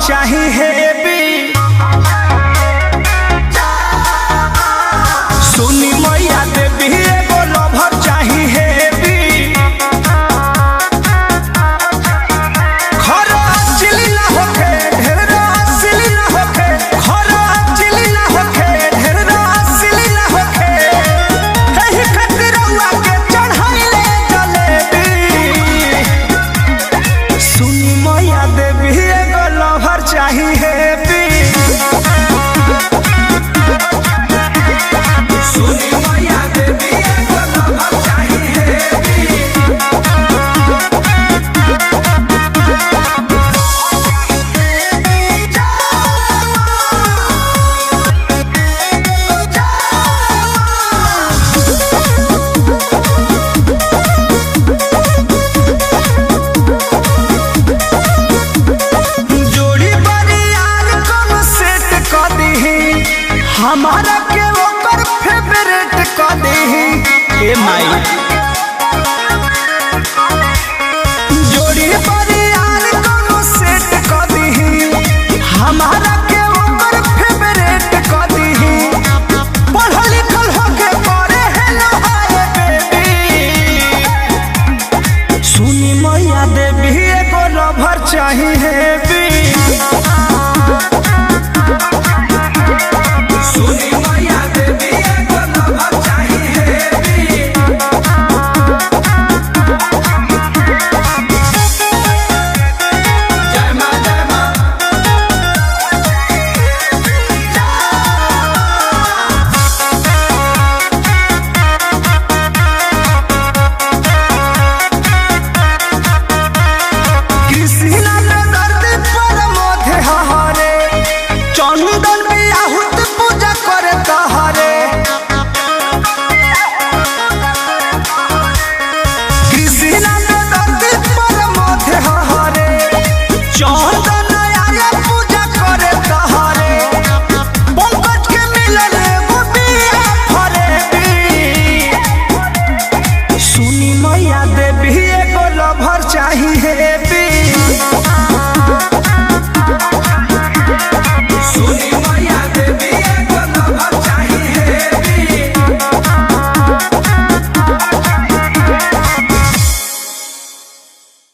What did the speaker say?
चाही हेबी। सुनी मैया देवी एगो लवर चाही हेबी। खरा चिली ना होखे ढेर सिली ना होखे, खरा चिली ना होखे ढेर सिली ना होखे, एही खातिर रउआ के चढ़ाइले जलेबी। सुनी मैया देवी एगो लवर चाही हेबी। हमारा के ओकर फेवरेट क देही ए माई। जोड़ी परियार कोनो सेट क देही, हमारा के ओकर फेवरेट क देही। पढ़ल लिखल होके करे है लोहाए बेबी। सुनी मैया देवी एगो लवर चाही है।